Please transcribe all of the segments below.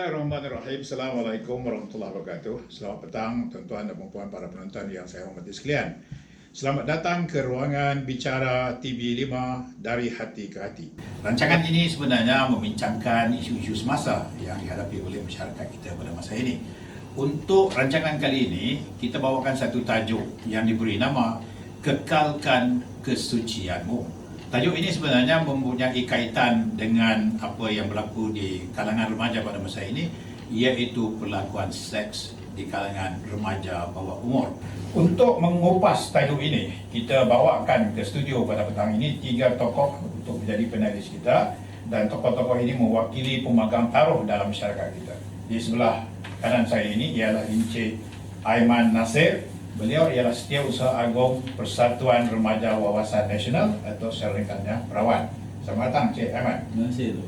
Bismillahirrahmanirrahim. Assalamualaikum warahmatullahi wabarakatuh. Selamat petang tuan-tuan dan puan para penonton yang saya hormati sekalian. Selamat datang ke ruangan bicara TV5 dari hati ke hati. Rancangan ini sebenarnya membincangkan isu-isu semasa yang dihadapi oleh masyarakat kita pada masa ini. Untuk rancangan kali ini, kita bawakan satu tajuk yang diberi nama Kekalkan Kesucianmu. Tajuk ini sebenarnya mempunyai kaitan dengan apa yang berlaku di kalangan remaja pada masa ini, iaitu perlakuan seks di kalangan remaja bawah umur. Untuk mengupas tajuk ini, kita bawakan ke studio pada petang ini 3 tokoh untuk menjadi penalis kita, dan tokoh-tokoh ini mewakili pemegang taruh dalam masyarakat kita. Di sebelah kanan saya ini ialah Encik Aiman Nasir. Beliau ialah Setiausaha Agung Persatuan Remaja Wawasan Nasional atau secara ringkasnya Perawan. Selamat datang Encik Aiman. Terima kasih.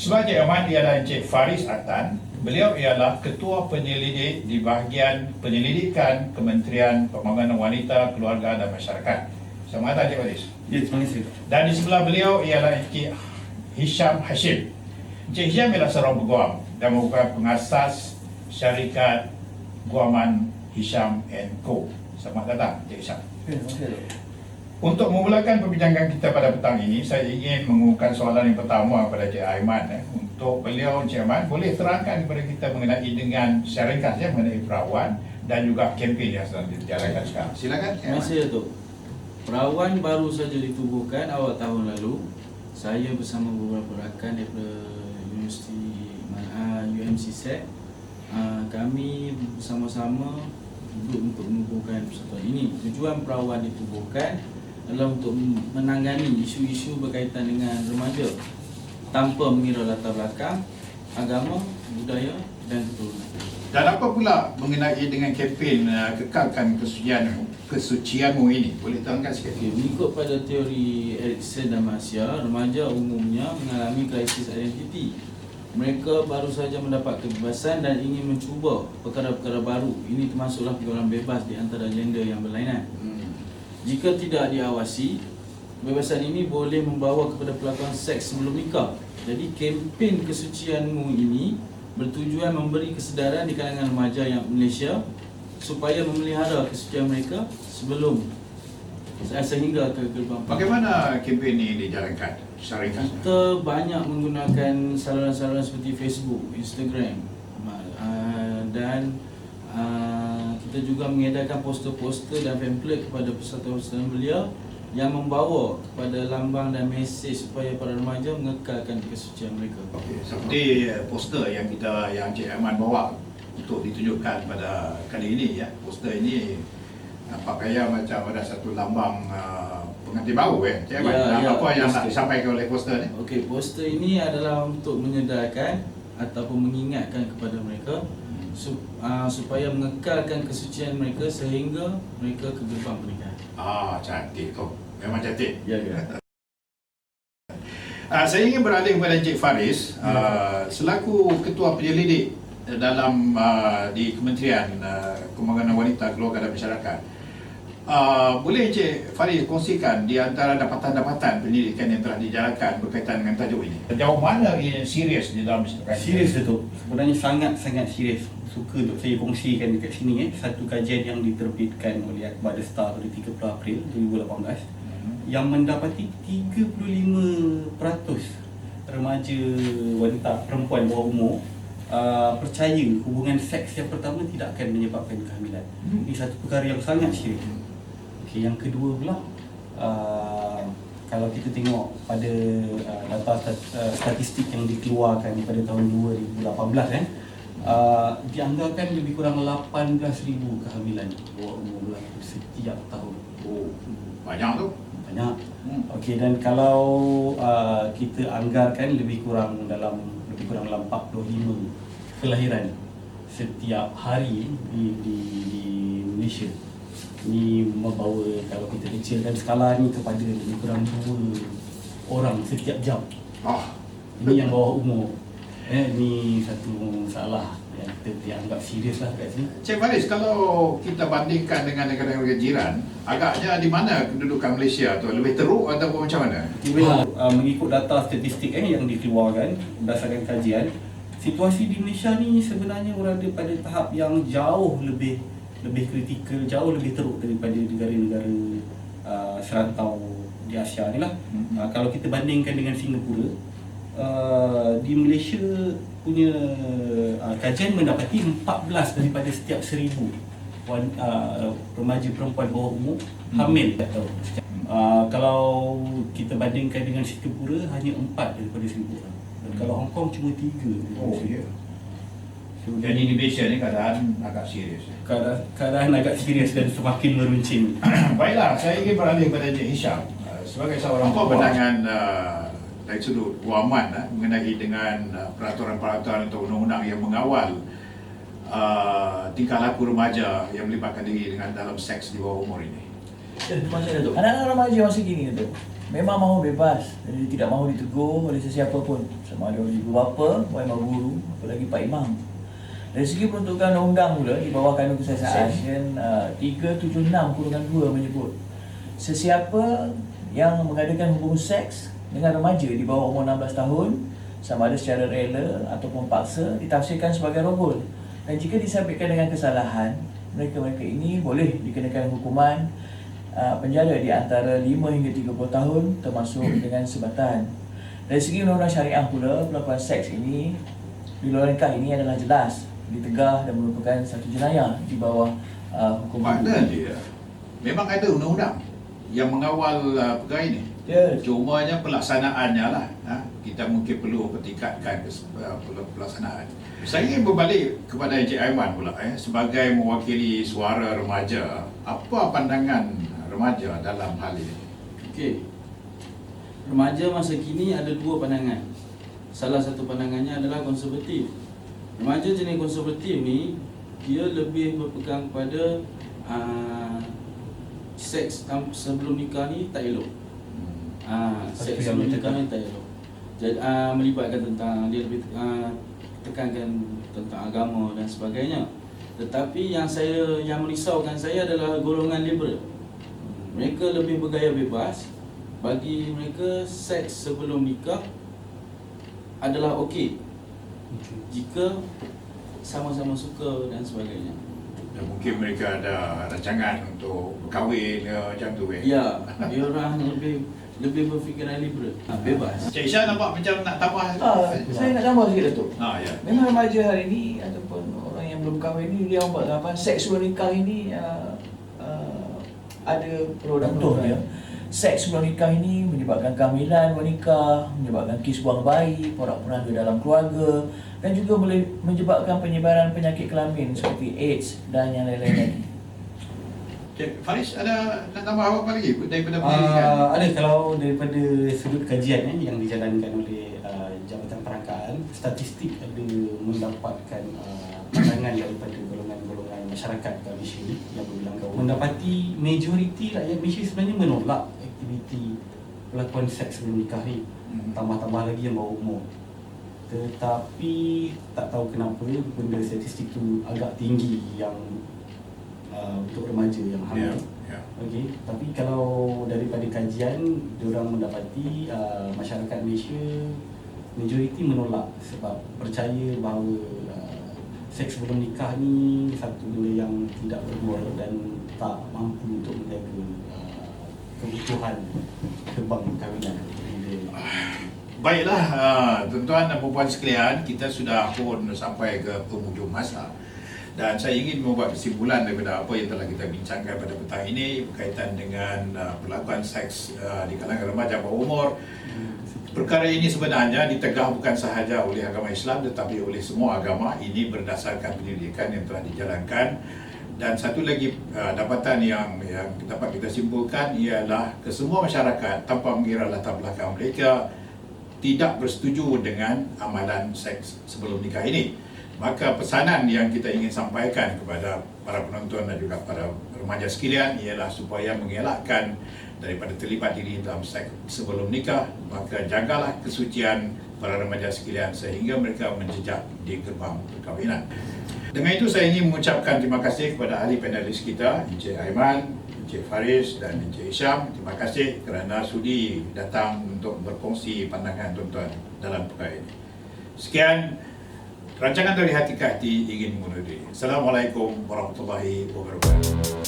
Sebelah Encik Aiman ialah Encik Faris Atan. Beliau ialah Ketua Penyelidik di bahagian Penyelidikan Kementerian Pembangunan Wanita, Keluarga dan Masyarakat. Selamat datang Encik Faris. Ya, terima kasih. Dan di sebelah beliau ialah Encik Hisham Hashim. Encik Hisham ialah seorang peguam dan merupakan pengasas syarikat guaman Hisham & Co. Selamat datang Encik Hisham. Terima kasih. Untuk memulakan perbincangan kita pada petang ini, saya ingin mengumumkan soalan yang pertama kepada Encik Aiman. Untuk beliau, Encik Aiman, boleh terangkan kepada kita mengenai dengan secara ringkasnya mengenai perawan dan juga kempen yang sedang dijalankan sekarang. Silakan. Terima kasih Datuk. Perawan baru saja ditubuhkan awal tahun lalu. Saya bersama beberapa rakan daripada Universiti UMC kami bersama-sama duduk untuk menubuhkan persatuan ini. Tujuan perawan ditubuhkan adalah untuk menangani isu-isu berkaitan dengan remaja tanpa mengira latar belakang, agama, budaya dan keturunan. Dan apa pula mengenai dengan kempen Kekalkan Kesucianmu ini? Boleh terangkan sikit? Okay, mengikut pada teori Erikson dan Marcia, remaja umumnya mengalami krisis identiti. Mereka baru saja mendapat kebebasan dan ingin mencuba perkara-perkara baru. Ini termasuklah pergaulan bebas di antara gender yang berlainan. Jika tidak diawasi, kebebasan ini boleh membawa kepada perlakuan seks sebelum nikah. Jadi kempen kesucianmu ini bertujuan memberi kesedaran di kalangan remaja yang Malaysia supaya memelihara kesucian mereka sebelum sehingga ke gerbang. Bagaimana kempen ini dijalankan? Secara ringkas. Kita banyak menggunakan saluran-saluran seperti Facebook, Instagram dan kita juga mengedarkan poster-poster dan pamphlet kepada persatuan-persatuan belia yang membawa kepada lambang dan mesej supaya para remaja mengekalkan kesucian mereka. Okey, seperti poster yang Encik Aiman bawa untuk ditunjukkan pada kali ini ya. Poster ini nampak gaya macam ada satu lambang pengantin baru Encik Aiman. Apa yang nak disampaikan oleh poster ni? Okey, poster ini adalah untuk menyedarkan ataupun mengingatkan kepada mereka supaya mengekalkan kesucian mereka sehingga mereka ke gerbang pernikahan. Cantik kau. Memang cantik. Ya. Saya ingin beralih kepada Encik Faris, selaku Ketua Penyelidik dalam di Kementerian Pembangunan Wanita, Keluarga dan Masyarakat. Boleh Encik Faris kongsikan di antara dapatan-dapatan penyelidikan yang telah dijalankan berkaitan dengan tajuk ini? Sejauh mana ini serius di dalam masyarakat? Serius Datuk, sebenarnya sangat-sangat serius. Suka untuk saya kongsikan dekat sini satu kajian yang diterbitkan oleh Akhbar The Star pada 30 April 2018 yang mendapati 35% remaja wanita perempuan bawah umur percaya hubungan seks yang pertama tidak akan menyebabkan kehamilan. Ini satu perkara yang sangat serius. Okey, yang kedua pula kalau kita tengok pada data statistik yang dikeluarkan pada tahun 2018 dianggarkan lebih kurang 18,000 kehamilan bawah umur berlaku setiap tahun. Banyak tu. Banyak. Okey, dan kalau kita anggarkan lebih kurang dalam 45 kelahiran setiap hari di Malaysia. Ini membawa, kalau kita kecilkan skala ni kepada lebih kurang 2 orang setiap jam. Ini yang bawah umur. Ini satu masalah yang kita dianggap serius lah kat sini. Cik Faris, kalau kita bandingkan dengan negara-negara jiran, agaknya di mana kedudukan Malaysia tu? Lebih teruk ataupun macam mana? Mengikut data statistik yang dikeluarkan berdasarkan kajian, situasi di Malaysia ni sebenarnya berada pada tahap yang jauh lebih kritikal, jauh lebih teruk daripada negara-negara serantau di Asia ni lah. Kalau kita bandingkan dengan Singapura, di Malaysia punya kajian mendapati 14 daripada setiap 1000 remaja perempuan bawah umur hamil tak tahu. Kalau kita bandingkan dengan Singapura, hanya 4 daripada 1000 orang. Dan kalau Hong Kong cuma 3. Oh ya. So, jadi di Malaysia ni keadaan agak serius. Keadaan agak serius dan semakin meruncing. Baiklah, saya ingin beralih kepada Encik Hisham. Sebagai seorang pandangan dari sudut waman mengenai dengan peraturan-peraturan atau undang-undang yang mengawal tingkah laku remaja yang melibatkan diri dengan dalam seks di bawah umur ini. Anak-anak remaja masa kini tu memang mahu bebas, jadi tidak mahu ditegur oleh sesiapa pun, sama ada oleh ibu bapa, imam guru, apalagi Pak Imam. Dari segi peruntukan undang pula di bawah kanun kesaksian 376/2 menyebut sesiapa yang mengadakan hubungan seks dengan remaja di bawah umur 16 tahun sama ada secara rela ataupun paksa ditafsirkan sebagai rogol, dan jika disabitkan dengan kesalahan, mereka-mereka ini boleh dikenakan hukuman penjara di antara 5 hingga 30 tahun termasuk dengan sebatan. Dari segi undang-undang syariah pula, pelakuan seks ini di luar nikah ini adalah jelas ditegah dan merupakan satu jenayah di bawah hukum. Mana dia? Memang ada undang-undang yang mengawal perkara ini. Ya. Cumanya pelaksanaannya lah. Kita mungkin perlu pertingkatkan pelaksanaan. Saya ingin berbalik kepada Encik Aiman pula sebagai mewakili suara remaja. Apa pandangan remaja dalam hal ini? Okey. Remaja masa kini ada dua pandangan. Salah satu pandangannya adalah konservatif. Remaja jenis konservatif ni dia lebih berpegang pada seks sebelum nikah ni tak elok. Seks sebelum nikah ni tak elok. Jadi melibatkan tentang dia lebih tekankan tentang agama dan sebagainya. Tetapi yang merisaukan saya adalah golongan liberal. Mereka lebih bergaya bebas. Bagi mereka seks sebelum nikah adalah okey jika sama-sama suka dan sebagainya. Dan mungkin mereka ada rancangan untuk berkahwin macam tu Ya, dia orang lebih berfikiran liberal, bebas. Encik Isha nampak macam nak tambah. Saya nak tambah sikit Datuk. Ya. Memang remaja hari ini ataupun orang yang belum kahwin ni, dia buat apa? Seks sebelum nikah ini ada pro dan kontra dia. Seks sebelum nikah ini menyebabkan kehamilan wanita, menyebabkan kes buang bayi, porak-poranda dalam keluarga, dan juga boleh menyebabkan penyebaran penyakit kelamin seperti AIDS dan yang lain-lain lagi. Cik Faris ada nak tambah apa lagi daripada pendidikan? Ada, kalau daripada sudut kajian yang dijalankan oleh Jabatan Perangkaan, statistik ada mendapatkan pandangan daripada golongan-golongan masyarakat Malaysia yang berbilang kaum, mendapati majoriti rakyat Malaysia sebenarnya menolak aktiviti pelakuan seks sebelum nikah ni, tambah-tambah lagi yang bawah umur. Tetapi tak tahu kenapa benda statistik tu agak tinggi yang untuk remaja yang hamil. Okey, tapi kalau daripada kajian diorang mendapati masyarakat Malaysia majoriti menolak sebab percaya bahawa seks sebelum nikah ni satu benda yang tidak bermoral dan tak mampu untuk menjaga kebutuhan kebang perkahwinan. Baiklah, tuan-tuan dan puan-puan sekalian, kita sudah pun sampai ke penghujung masa. Dan saya ingin membuat kesimpulan daripada apa yang telah kita bincangkan pada petang ini berkaitan dengan perlakuan seks di kalangan remaja bawah umur. Perkara ini sebenarnya ditegah bukan sahaja oleh agama Islam tetapi oleh semua agama. Ini berdasarkan penyelidikan yang telah dijalankan. Dan satu lagi dapatan yang dapat kita simpulkan ialah kesemua masyarakat tanpa mengira latar belakang mereka tidak bersetuju dengan amalan seks sebelum nikah ini. Maka pesanan yang kita ingin sampaikan kepada para penonton dan juga para remaja sekalian ialah supaya mengelakkan daripada terlibat diri dalam seks sebelum nikah. Maka jagalah kesucian para remaja sekalian sehingga mereka menjejak di gerbang perkahwinan. Dengan itu saya ingin mengucapkan terima kasih kepada ahli panelis kita, Encik Aiman, Encik Faris dan Encik Hisham. Terima kasih kerana sudi datang untuk berkongsi pandangan tuan-tuan dalam perkara ini. Sekian Rancangan dari hati ke hati ingin mengundur diri. Assalamualaikum warahmatullahi wabarakatuh.